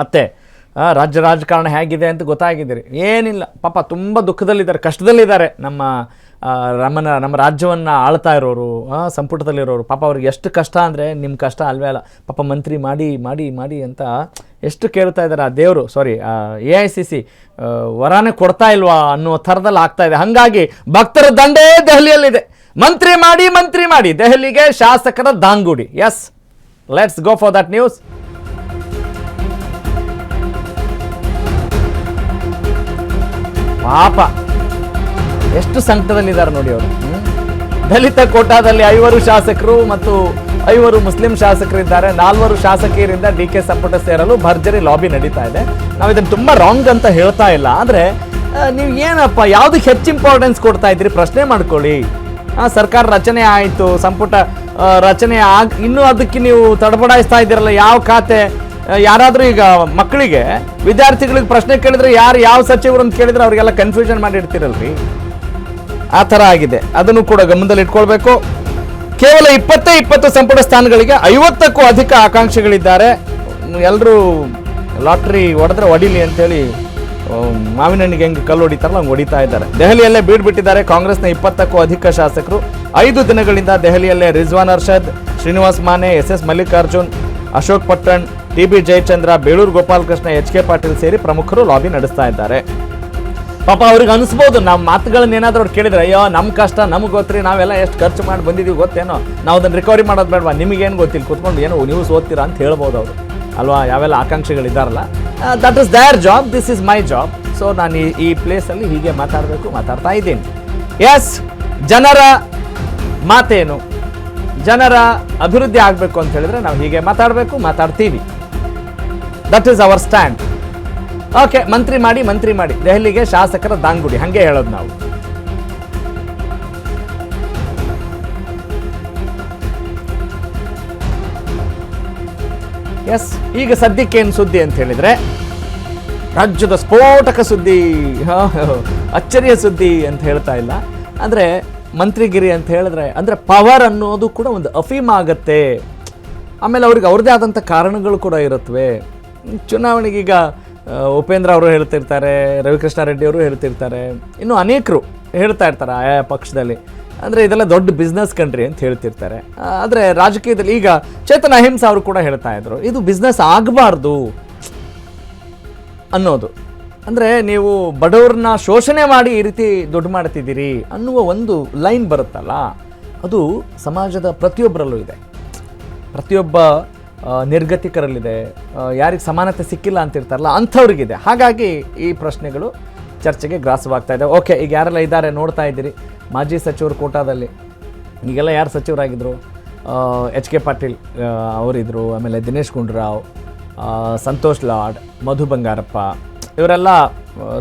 ಮತ್ತು ರಾಜ್ಯ ರಾಜಕಾರಣ ಹೇಗಿದೆ ಅಂತ ಗೊತ್ತಾಗಿದ್ದೀರಿ. ಏನಿಲ್ಲ, ಪಾಪ ತುಂಬ ದುಃಖದಲ್ಲಿದ್ದಾರೆ, ಕಷ್ಟದಲ್ಲಿದ್ದಾರೆ ನಮ್ಮ ರಾಜ್ಯವನ್ನು ಆಳ್ತಾ ಇರೋರು, ಸಂಪುಟದಲ್ಲಿರೋರು. ಪಾಪ ಅವ್ರಿಗೆ ಎಷ್ಟು ಕಷ್ಟ ಅಂದರೆ ನಿಮ್ಮ ಕಷ್ಟ ಅಲ್ವೇ ಅಲ್ಲ. ಪಾಪ ಮಂತ್ರಿ ಮಾಡಿ ಮಾಡಿ ಮಾಡಿ ಅಂತ ಎಷ್ಟು ಕೇಳ್ತಾ ಇದ್ದಾರೆ. ಆ ದೇವರು AICC ವರಾನೇ ಕೊಡ್ತಾ ಇಲ್ವಾ ಅನ್ನೋ ಥರದಲ್ಲಿ ಆಗ್ತಾ ಇದೆ. ಹಾಗಾಗಿ ಭಕ್ತರ ದಂಡೇ ದೆಹಲಿಯಲ್ಲಿದೆ. ಮಂತ್ರಿ ಮಾಡಿ ದೆಹಲಿಗೆ ಶಾಸಕರ ದಾಂಗುಡಿ. Yes, let's go for that news. ಪಾಪ ಎಷ್ಟು ಸಂಕಟದಲ್ಲಿದ್ದಾರೆ ನೋಡಿ ಅವರು. ದಲಿತ ಕೋಟಾದಲ್ಲಿ 5 ಶಾಸಕರು ಮತ್ತು 5 ಮುಸ್ಲಿಂ ಶಾಸಕರಿದ್ದಾರೆ. 4 ಶಾಸಕಿಯರಿಂದ DK ಸಂಪುಟ ಸೇರಲು ಭರ್ಜರಿ ಲಾಬಿ ನಡೀತಾ ಇದೆ. ನಾವು ಇದನ್ನು ತುಂಬ ರಾಂಗ್ ಅಂತ ಹೇಳ್ತಾ ಇಲ್ಲ, ಆದರೆ ನೀವು ಏನಪ್ಪ ಯಾವುದಕ್ಕೆ ಹೆಚ್ಚು ಇಂಪಾರ್ಟೆನ್ಸ್ ಕೊಡ್ತಾ ಇದ್ದೀರಿ ಪ್ರಶ್ನೆ ಮಾಡ್ಕೊಳ್ಳಿ. ಸರ್ಕಾರ ರಚನೆ ಆಯಿತು, ಸಂಪುಟ ರಚನೆ ಇನ್ನೂ ಅದಕ್ಕೆ ನೀವು ತಡಬಡಾಯಿಸ್ತಾ ಇದ್ದೀರಲ್ಲ. ಯಾವ ಖಾತೆ, ಯಾರಾದರೂ ಈಗ ಮಕ್ಕಳಿಗೆ ವಿದ್ಯಾರ್ಥಿಗಳಿಗೆ ಪ್ರಶ್ನೆ ಕೇಳಿದ್ರೆ ಯಾವ ಸಚಿವರು ಅಂತ ಕೇಳಿದ್ರೆ ಅವರಿಗೆಲ್ಲ ಕನ್ಫ್ಯೂಷನ್ ಮಾಡಿರ್ತೀರಲ್ರಿ, ಆ ಥರ ಆಗಿದೆ. ಅದನ್ನು ಕೂಡ ಗಮನದಲ್ಲಿ ಇಟ್ಕೊಳ್ಬೇಕು. ಕೇವಲ 20 ಸಂಪುಟ ಸ್ಥಾನಗಳಿಗೆ 50ಕ್ಕೂ ಅಧಿಕ ಆಕಾಂಕ್ಷಿಗಳಿದ್ದಾರೆ. ಎಲ್ಲರೂ ಲಾಟ್ರಿ ಹೊಡೆದ್ರೆ ಹೊಡಿಲಿ ಅಂತೇಳಿ ಮಾವಿನ ಹಣ್ಣಿಗೆ ಹೆಂಗೆ ಕಲ್ಲು ಹೊಡಿತಾರಲ್ಲ ಹಂಗೆ ಹೊಡಿತಾ ಇದ್ದಾರೆ. ದೆಹಲಿಯಲ್ಲೇ ಬೀಡ್ಬಿಟ್ಟಿದ್ದಾರೆ ಕಾಂಗ್ರೆಸ್ನ 20ಕ್ಕೂ ಅಧಿಕ ಶಾಸಕರು. 5 ದಿನಗಳಿಂದ ದೆಹಲಿಯಲ್ಲೇ Rizwan Arshad, Srinivas Mane, SS Mallikarjun, Ashok Pattan, TB Jayachandra, Beluru Gopalakrishna, HK Patil ಸೇರಿ ಪ್ರಮುಖರು ಲಾಬಿ ನಡೆಸ್ತಾ ಇದ್ದಾರೆ. ಪಾಪ ಅವ್ರಿಗೆ ಅನಿಸ್ಬೋದು ನಮ್ಮ ಮಾತುಗಳನ್ನ ಏನಾದರೂ ಅವ್ರು ಕೇಳಿದ್ರೆ, ಅಯ್ಯೋ ನಮ್ಮ ಕಷ್ಟ ನಮಗೆ ಗೊತ್ತ್ರಿ, ನಾವೆಲ್ಲ ಎಷ್ಟು ಖರ್ಚು ಮಾಡಿ ಬಂದಿದ್ದೀವಿ ಗೊತ್ತೇನೋ, ನಾವು ಅದನ್ನು ರಿಕವರಿ ಮಾಡೋದು ಬೇಡವಾ, ನಿಮಗೇನು ಗೊತ್ತಿಲ್ಲ, ಕೂತ್ಕೊಂಡು ಏನೋ ನೀವು ಓದ್ತೀರಾ ಅಂತ ಹೇಳ್ಬೋದು ಅವರು ಅಲ್ವಾ. ಯಾವೆಲ್ಲ ಆಕಾಂಕ್ಷಿಗಳಿದ್ದಾರಲ್ಲ, that is their job, this is my job. So ನಾನು ಈ ಪ್ಲೇಸಲ್ಲಿ ಹೀಗೆ ಮಾತಾಡ್ತಾ ಇದ್ದೀನಿ. ಎಸ್, ಜನರ ಮಾತೇನು, ಜನರ ಅಭಿವೃದ್ಧಿ ಆಗಬೇಕು ಅಂತ ಹೇಳಿದ್ರೆ ನಾವು ಹೀಗೆ ಮಾತಾಡ್ತೀವಿ. That is our stand. Okay, ಮಂತ್ರಿ ಮಾಡಿ ದೆಹಲಿಗೆ ಶಾಸಕರ ದಾಂಗುಡಿ, ಹಂಗೆ ಹೇಳೋದು ನಾವು. ಎಸ್, ಈಗ ಸದ್ಯಕ್ಕೇನು ಸುದ್ದಿ ಅಂತ ಹೇಳಿದ್ರೆ ರಾಜ್ಯದ ಸ್ಫೋಟಕ ಸುದ್ದಿ, ಅಚ್ಚರಿಯ ಸುದ್ದಿ ಅಂತ ಹೇಳ್ತಾ ಇಲ್ಲ. ಅಂದರೆ ಮಂತ್ರಿಗಿರಿ ಅಂತ ಹೇಳಿದ್ರೆ ಅಂದರೆ ಪವರ್ ಅನ್ನೋದು ಕೂಡ ಒಂದು ಅಫೀಮ್ ಆಗತ್ತೆ. ಆಮೇಲೆ ಅವ್ರಿಗೆ ಅವ್ರದ್ದೇ ಆದಂಥ ಕಾರಣಗಳು ಕೂಡ ಇರುತ್ತವೆ. ಚುನಾವಣೆಗೆ ಈಗ ಉಪೇಂದ್ರ ಅವರು ಹೇಳ್ತಿರ್ತಾರೆ, ರವಿಕೃಷ್ಣ ರೆಡ್ಡಿ ಅವರು ಹೇಳ್ತಿರ್ತಾರೆ, ಇನ್ನು ಅನೇಕರು ಹೇಳ್ತಾ ಇರ್ತಾರೆ ಆಯಾ ಪಕ್ಷದಲ್ಲಿ. ಅಂದರೆ ಇದೆಲ್ಲ ದೊಡ್ಡ ಬಿಸ್ನೆಸ್ ಕಂಟ್ರಿ ಅಂತ ಹೇಳ್ತಿರ್ತಾರೆ. ಆದರೆ ರಾಜಕೀಯದಲ್ಲಿ ಈಗ ಚೇತನ್ ಅಹಿಂಸಾ ಅವರು ಕೂಡ ಹೇಳ್ತಾ ಇದ್ರು, ಇದು ಬಿಸ್ನೆಸ್ ಆಗಬಾರ್ದು ಅನ್ನೋದು. ಅಂದರೆ ನೀವು ಬಡವ್ರನ್ನ ಶೋಷಣೆ ಮಾಡಿ ಈ ರೀತಿ ದುಡ್ಡು ಮಾಡ್ತಿದ್ದೀರಿ ಅನ್ನುವ ಒಂದು ಲೈನ್ ಬರುತ್ತಲ್ಲ, ಅದು ಸಮಾಜದ ಪ್ರತಿಯೊಬ್ಬರಲ್ಲೂ ಇದೆ, ಪ್ರತಿಯೊಬ್ಬ ನಿರ್ಗತಿಕರಲ್ಲಿದೆ, ಯಾರಿಗೆ ಸಮಾನತೆ ಸಿಕ್ಕಿಲ್ಲ ಅಂತಿರ್ತಾರಲ್ಲ ಅಂಥವ್ರಿಗಿದೆ. ಹಾಗಾಗಿ ಈ ಪ್ರಶ್ನೆಗಳು ಚರ್ಚೆಗೆ ಗ್ರಾಸವಾಗ್ತಾ ಇದೆ. ಓಕೆ, ಈಗ ಯಾರೆಲ್ಲ ಇದ್ದಾರೆ ನೋಡ್ತಾ ಇದ್ದೀರಿ. ಮಾಜಿ ಸಚಿವರು ಕೋಟಾದಲ್ಲಿ ಈಗೆಲ್ಲ ಯಾರು ಸಚಿವರಾಗಿದ್ದರು? HK ಪಾಟೀಲ್ ಅವರಿದ್ದರು, ಆಮೇಲೆ ದಿನೇಶ್ ಗುಂಡೂರಾವ್, ಸಂತೋಷ್ ಲಾಡ್, ಮಧು ಬಂಗಾರಪ್ಪ, ಇವರೆಲ್ಲ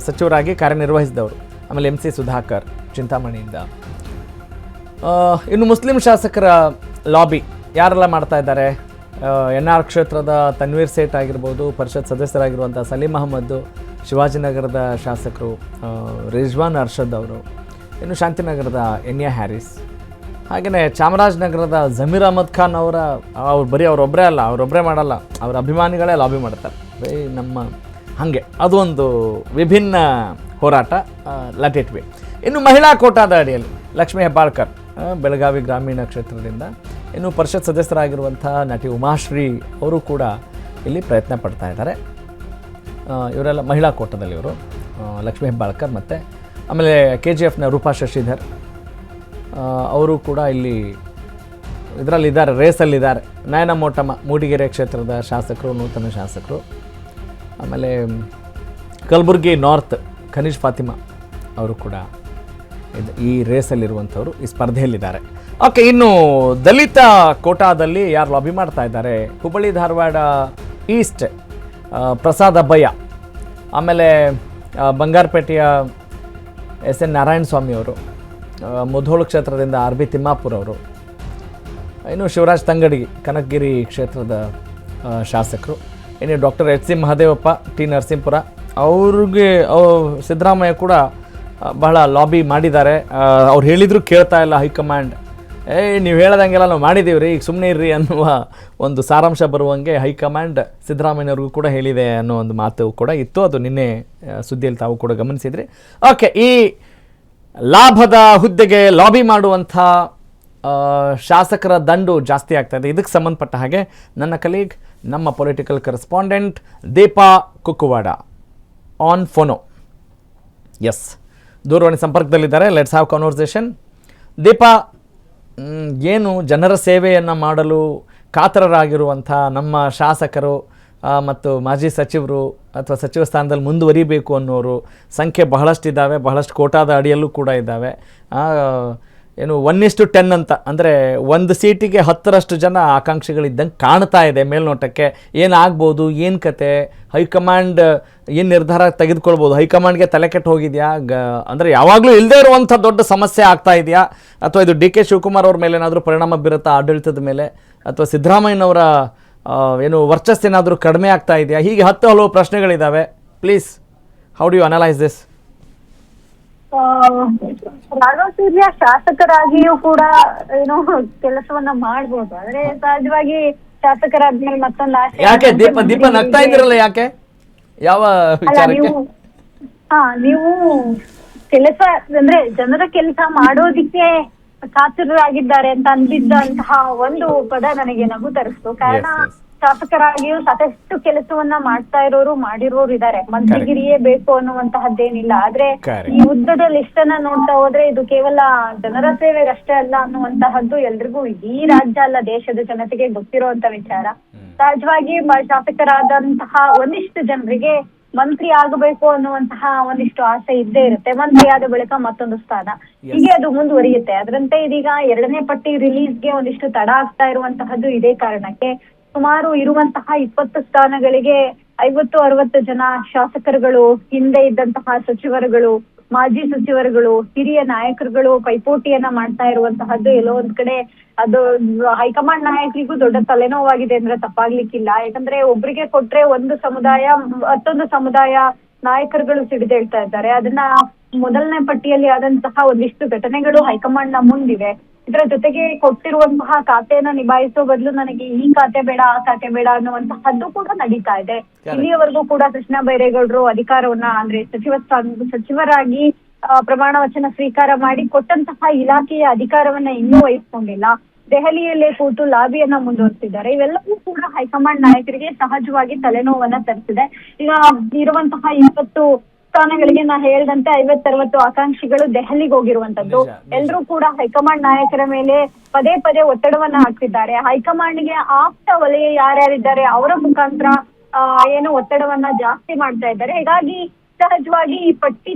ಸಚಿವರಾಗಿ ಕಾರ್ಯನಿರ್ವಹಿಸಿದವರು. ಆಮೇಲೆ MC ಸುಧಾಕರ್ ಚಿಂತಾಮಣಿಯಿಂದ. ಇನ್ನು ಮುಸ್ಲಿಂ ಶಾಸಕರ ಲಾಬಿ ಯಾರೆಲ್ಲ ಮಾಡ್ತಾ ಇದ್ದಾರೆ? NR ಕ್ಷೇತ್ರದ ತನ್ವೀರ್ ಸೇಠ್ ಆಗಿರ್ಬೋದು, ಪರಿಷತ್ ಸದಸ್ಯರಾಗಿರುವಂಥ ಸಲೀಂ ಅಹಮದ್ದು, ಶಿವಾಜಿನಗರದ ಶಾಸಕರು ರಿಜ್ವಾನ್ ಅರ್ಷದ್ ಅವರು, ಇನ್ನು ಶಾಂತಿನಗರದ ಎನ್ಯಾ ಹ್ಯಾರಿಸ್, ಹಾಗೆಯೇ ಚಾಮರಾಜನಗರದ ಜಮೀರ್ ಅಹಮದ್ ಖಾನ್ ಅವ್ರು ಬರೀ ಅವರೊಬ್ಬರೇ ಅಲ್ಲ, ಅವರೊಬ್ಬರೇ ಮಾಡಲ್ಲ, ಅವರ ಅಭಿಮಾನಿಗಳೇ ಲಾಬಿ ಮಾಡ್ತಾರೆ. ನಮ್ಮ ಹಾಗೆ ಅದೊಂದು ವಿಭಿನ್ನ ಹೋರಾಟ. Let it be. ಇನ್ನು ಮಹಿಳಾ ಕೋಟಾದ ಅಡಿಯಲ್ಲಿ ಲಕ್ಷ್ಮೀ ಹೆಬ್ಬಾಳ್ಕರ್ ಬೆಳಗಾವಿ ಗ್ರಾಮೀಣ ಕ್ಷೇತ್ರದಿಂದ, ಇನ್ನು ಪರಿಷತ್ ಸದಸ್ಯರಾಗಿರುವಂಥ ನಟಿ ಉಮಾಶ್ರೀ ಅವರು ಕೂಡ ಇಲ್ಲಿ ಪ್ರಯತ್ನ ಪಡ್ತಾ ಇದ್ದಾರೆ. ಇವರೆಲ್ಲ ಮಹಿಳಾ ಕೋಟಾದಲ್ಲಿ ಇವರು, ಲಕ್ಷ್ಮೀ ಹೆಬ್ಬಾಳ್ಕರ್ ಮತ್ತು ಆಮೇಲೆ KGFನ ರೂಪಾ ಶಶಿಧರ್ ಅವರು ಕೂಡ ಇಲ್ಲಿ ಇದರಲ್ಲಿದ್ದಾರೆ, ರೇಸಲ್ಲಿದ್ದಾರೆ. ನಯನ ಮೋಟಮ್ಮ ಮೂಡಿಗೆರೆ ಕ್ಷೇತ್ರದ ಶಾಸಕರು, ನೂತನ ಶಾಸಕರು. ಆಮೇಲೆ ಕಲಬುರಗಿ ನಾರ್ತ್ ಖನೀಜ್ ಫಾತಿಮಾ ಅವರು ಕೂಡ ಈ ರೇಸಲ್ಲಿರುವಂಥವ್ರು ಈ ಸ್ಪರ್ಧೆಯಲ್ಲಿದ್ದಾರೆ. ಓಕೆ, ಇನ್ನು ದಲಿತ ಕೋಟಾದಲ್ಲಿ ಯಾರು ಲಾಬಿ ಮಾಡ್ತಾ ಇದ್ದಾರೆ? ಹುಬ್ಬಳ್ಳಿ ಧಾರವಾಡ ಈಸ್ಟ್ ಪ್ರಸಾದ್ ಅಬ್ಬಯ್ಯ, ಆಮೇಲೆ ಬಂಗಾರಪೇಟೆಯ SN ನಾರಾಯಣ ಸ್ವಾಮಿ ಅವರು, ಮುಧೋಳು ಕ್ಷೇತ್ರದಿಂದ RB ತಿಮ್ಮಾಪುರ್ ಅವರು, ಇನ್ನು ಶಿವರಾಜ್ ತಂಗಡಗಿ ಕನಕಗಿರಿ ಕ್ಷೇತ್ರದ ಶಾಸಕರು, ಇನ್ನು doctor HC Mahadevappa T Narasipura, ಅವ್ರಿಗೆ ಸಿದ್ದರಾಮಯ್ಯ ಕೂಡ ಬಹಳ ಲಾಬಿ ಮಾಡಿದ್ದಾರೆ. ಅವ್ರು ಹೇಳಿದ್ರು ಕೇಳ್ತಾ ಇಲ್ಲ ಹೈಕಮಾಂಡ್. ನೀವು ಹೇಳ್ದಂಗೆಲ್ಲ ನಾವು ಮಾಡಿದ್ದೀವಿ ರೀ, ಈಗ ಸುಮ್ಮನೆ ಇರ್ರಿ ಅನ್ನುವ ಒಂದು ಸಾರಾಂಶ ಬರುವಂಗೆ ಹೈಕಮಾಂಡ್ ಸಿದ್ದರಾಮಯ್ಯವ್ರಿಗೂ ಕೂಡ ಹೇಳಿದೆ ಅನ್ನೋ ಒಂದು ಮಾತು ಕೂಡ ಇತ್ತು. ಅದು ನಿನ್ನೆ ಸುದ್ದಿಯಲ್ಲಿ ತಾವು ಕೂಡ ಗಮನಿಸಿದ್ರಿ. ಓಕೆ, ಈ ಲಾಭದ ಹುದ್ದೆಗೆ ಲಾಬಿ ಮಾಡುವಂಥ ಶಾಸಕರ ದಂಡು ಜಾಸ್ತಿ ಆಗ್ತಾ ಇದೆ. ಇದಕ್ಕೆ ಸಂಬಂಧಪಟ್ಟ ಹಾಗೆ ನನ್ನ ಕಲೀಗ್, ನಮ್ಮ political correspondent Deepa Kukkuvada on phono, yes, ದೂರವಾಣಿ ಸಂಪರ್ಕದಲ್ಲಿದ್ದಾರೆ. Let's have conversation. ದೀಪಾ, ಏನು ಜನರ ಸೇವೆಯನ್ನು ಮಾಡಲು ಕಾತರರಾಗಿರುವಂಥ ನಮ್ಮ ಶಾಸಕರು ಮತ್ತು ಮಾಜಿ ಸಚಿವರು ಅಥವಾ ಸಚಿವ ಸ್ಥಾನದಲ್ಲಿ ಮುಂದುವರಿಬೇಕು ಅನ್ನೋರು ಸಂಖ್ಯೆ ಬಹಳಷ್ಟಿದ್ದಾವೆ, ಬಹಳಷ್ಟು ಕೋಟಾದ ಅಡಿಯಲ್ಲೂ ಕೂಡ ಇದ್ದಾವೆ. ಏನು 1:10 ಅಂತ ಅಂದರೆ ಒಂದು ಸೀಟಿಗೆ 10ರಷ್ಟು ಜನ ಆಕಾಂಕ್ಷಿಗಳಿದ್ದಂಗೆ ಕಾಣ್ತಾ ಇದೆ ಮೇಲ್ನೋಟಕ್ಕೆ. ಏನಾಗ್ಬೋದು, ಏನು ಕತೆ, ಹೈಕಮಾಂಡ್ ಏನು ನಿರ್ಧಾರ ತೆಗೆದುಕೊಳ್ಬೋದು, ಹೈಕಮಾಂಡ್ಗೆ ತಲೆ ಕೆಟ್ಟು ಹೋಗಿದೆಯಾ, ಅಂದರೆ ಯಾವಾಗಲೂ ಇಲ್ಲದೇ ಇರುವಂಥ ದೊಡ್ಡ ಸಮಸ್ಯೆ ಆಗ್ತಾ ಇದೆಯಾ, ಅಥವಾ ಇದು ಡಿ ಕೆ ಶಿವಕುಮಾರ್ ಅವ್ರ ಮೇಲೆ ಏನಾದರೂ ಪರಿಣಾಮ ಬೀರುತ್ತಾ ಆಡಳಿತದ ಮೇಲೆ, ಅಥವಾ ಸಿದ್ದರಾಮಯ್ಯನವರ ಏನು ವರ್ಚಸ್ಸೇನಾದರೂ ಕಡಿಮೆ ಆಗ್ತಾ ಇದೆಯಾ? ಹೀಗೆ ಹಲವು ಪ್ರಶ್ನೆಗಳಿದ್ದಾವೆ. Please, how do you analyse this? Raghav Surya ಶಾಸಕರಾಗಿಯೂ ಕೂಡ ಏನೋ ಕೆಲಸವನ್ನ ಮಾಡ್ಬೋದು, ಆದ್ರೆ ಸಹಜವಾಗಿ ಶಾಸಕರಾದ್ಮೇಲೆ ಮತ್ತೊಂದು ಆಸೆ. ಯಾಕೆ ದೀಪ ನಗ್ತಾ ಇದ್ದೀರಲ್ಲ, ಯಾಕೆ, ಯಾವ ವಿಚಾರಕ್ಕೆ? ನೀವು ಕೆಲಸ ಅಂದ್ರೆ ಜನರ ಕೆಲಸ ಮಾಡೋದಿಕ್ಕೆ ಕಾತುರರಾಗಿದ್ದಾರೆ ಅಂತ ಅಂದಿದ್ದಂತಹ ಒಂದು ಪದ ನನಗೆ ನಗು ತರಿಸ್ತು. ಕಾರಣ ಶಾಸಕರಾಗಿಯೂ ಸಾಕಷ್ಟು ಕೆಲಸವನ್ನ ಮಾಡ್ತಾ ಇರೋರು ಮಾಡಿರೋರು ಇದ್ದಾರೆ. ಮಂತ್ರಿಗಿರಿಯೇ ಬೇಕು ಅನ್ನುವಂತಹದ್ದೇನಿಲ್ಲ. ಆದ್ರೆ ಈ ಉದ್ದದ ಲಿಸ್ಟ್ ಅನ್ನ ನೋಡ್ತಾ ಹೋದ್ರೆ ಇದು ಕೇವಲ ಜನರ ಸೇವೆಗಷ್ಟೇ ಅಲ್ಲ ಅನ್ನುವಂತಹದ್ದು ಎಲ್ರಿಗೂ, ಇಡೀ ರಾಜ್ಯ ಅಲ್ಲ ದೇಶದ ಜನತೆಗೆ ಗೊತ್ತಿರುವಂತ ವಿಚಾರ. ಸಹಜವಾಗಿ ಶಾಸಕರಾದಂತಹ ಒಂದಿಷ್ಟು ಜನರಿಗೆ ಮಂತ್ರಿ ಆಗಬೇಕು ಅನ್ನುವಂತಹ ಒಂದಿಷ್ಟು ಆಸೆ ಇದ್ದೇ ಇರುತ್ತೆ. ಮಂತ್ರಿ ಆದ ಬಳಿಕ ಮತ್ತೊಂದು ಸ್ಥಾನ, ಹೀಗೆ ಅದು ಮುಂದುವರಿಯುತ್ತೆ. ಅದರಂತೆ ಇದೀಗ 2ನೇ ಪಟ್ಟಿ ರಿಲೀಸ್ಗೆ ಒಂದಿಷ್ಟು ತಡ ಆಗ್ತಾ ಇರುವಂತಹದ್ದು ಇದೇ ಕಾರಣಕ್ಕೆ. ಸುಮಾರು ಇರುವಂತಹ 20 ಸ್ಥಾನಗಳಿಗೆ 50-60 ಜನ ಶಾಸಕರುಗಳು, ಹಿಂದೆ ಇದ್ದಂತಹ ಸಚಿವರುಗಳು, ಮಾಜಿ ಸಚಿವರುಗಳು, ಹಿರಿಯ ನಾಯಕರುಗಳು ಪೈಪೋಟಿಯನ್ನ ಮಾಡ್ತಾ ಇರುವಂತಹದ್ದು ಎಲ್ಲೋ ಒಂದ್ ಕಡೆ ಅದು ಹೈಕಮಾಂಡ್ ನಾಯಕರಿಗೂ ದೊಡ್ಡ ತಲೆನೋವಾಗಿದೆ ಅಂದ್ರೆ ತಪ್ಪಾಗ್ಲಿಕ್ಕಿಲ್ಲ. ಯಾಕಂದ್ರೆ ಒಬ್ರಿಗೆ ಕೊಟ್ರೆ ಒಂದು ಸಮುದಾಯ ಮತ್ತೊಂದು ಸಮುದಾಯ ನಾಯಕರುಗಳು ಸಿಡಿದೇಳ್ತಾ ಇದ್ದಾರೆ. ಅದನ್ನ ಮೊದಲನೇ ಪಟ್ಟಿಯಲ್ಲಿ ಆದಂತಹ ಒಂದಿಷ್ಟು ಘಟನೆಗಳು ಹೈಕಮಾಂಡ್ ನ ಮುಂದಿವೆ. ಇದರ ಜೊತೆಗೆ ಕೊಟ್ಟಿರುವಂತಹ ಖಾತೆಯನ್ನ ನಿಭಾಯಿಸೋ ಬದಲು ನನಗೆ ಈ ಖಾತೆ ಬೇಡ, ಆ ಖಾತೆ ಬೇಡ ಅನ್ನುವಂತಹದ್ದು ಕೂಡ ನಡೀತಾ ಇದೆ. ಇಲ್ಲಿಯವರೆಗೂ ಕೂಡ ಕೃಷ್ಣ ಬೈರೇಗೌಡರು ಅಧಿಕಾರವನ್ನ ಅಂದ್ರೆ ಸಚಿವರಾಗಿ ಪ್ರಮಾಣ ವಚನ ಸ್ವೀಕಾರ ಮಾಡಿ ಕೊಟ್ಟಂತಹ ಇಲಾಖೆಯ ಅಧಿಕಾರವನ್ನ ಇನ್ನೂ ವಹಿಸ್ಕೊಂಡಿಲ್ಲ. ದೆಹಲಿಯಲ್ಲೇ ಕೂತು ಲಾಬಿಯನ್ನ ಮುಂದುವರಿಸಿದ್ದಾರೆ. ಇವೆಲ್ಲವೂ ಕೂಡ ಹೈಕಮಾಂಡ್ ನಾಯಕರಿಗೆ ಸಹಜವಾಗಿ ತಲೆನೋವನ್ನ ತರಿಸಿದೆ. ಈಗ ಇರುವಂತಹ 20 ಸ್ಥಾನಗಳಿಗೆ ನಾ ಹೇಳ್ದಂತೆ 50-60 ಆಕಾಂಕ್ಷಿಗಳು ದೆಹಲಿಗೆ ಹೋಗಿರುವಂತದ್ದು. ಎಲ್ರೂ ಕೂಡ ಹೈಕಮಾಂಡ್ ನಾಯಕರ ಮೇಲೆ ಪದೇ ಪದೇ ಒತ್ತಡವನ್ನ ಹಾಕ್ತಿದ್ದಾರೆ. ಹೈಕಮಾಂಡ್ಗೆ ಆಪ್ತ ವಲಯ ಯಾರ್ಯಾರಿದ್ದಾರೆ ಅವರ ಮುಖಾಂತರ ಏನು ಒತ್ತಡವನ್ನ ಜಾಸ್ತಿ ಮಾಡ್ತಾ ಇದ್ದಾರೆ. ಹೀಗಾಗಿ ಸಹಜವಾಗಿ ಈ ಪಟ್ಟಿ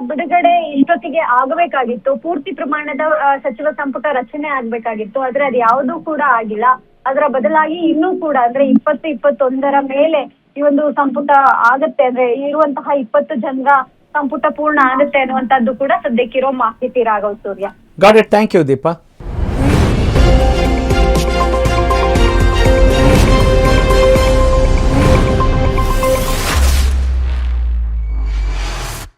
ಬಿಡುಗಡೆ ಇಷ್ಟೊತ್ತಿಗೆ ಆಗಬೇಕಾಗಿತ್ತು. ಪೂರ್ತಿ ಪ್ರಮಾಣದ ಸಚಿವ ಸಂಪುಟ ರಚನೆ ಆಗ್ಬೇಕಾಗಿತ್ತು. ಆದ್ರೆ ಅದು ಯಾವುದೂ ಕೂಡ ಆಗಿಲ್ಲ. ಅದರ ಬದಲಾಗಿ ಇನ್ನೂ ಕೂಡ ಅಂದ್ರೆ 20-21ರ ಮೇಲೆ ಈ ಒಂದು ಸಂಪುಟ ಆಗತ್ತೆ, ಅಂದ್ರೆ ಇರುವಂತಹ 20 ಜನರ ಸಂಪುಟ ಪೂರ್ಣ ಆಗುತ್ತೆ ಅನ್ನುವಂತದ್ದು ಕೂಡ ಸದ್ಯಕ್ಕಿರೋ ಮಾಹಿತಿ. Raghav Surya. Got it. Thank you Deepa.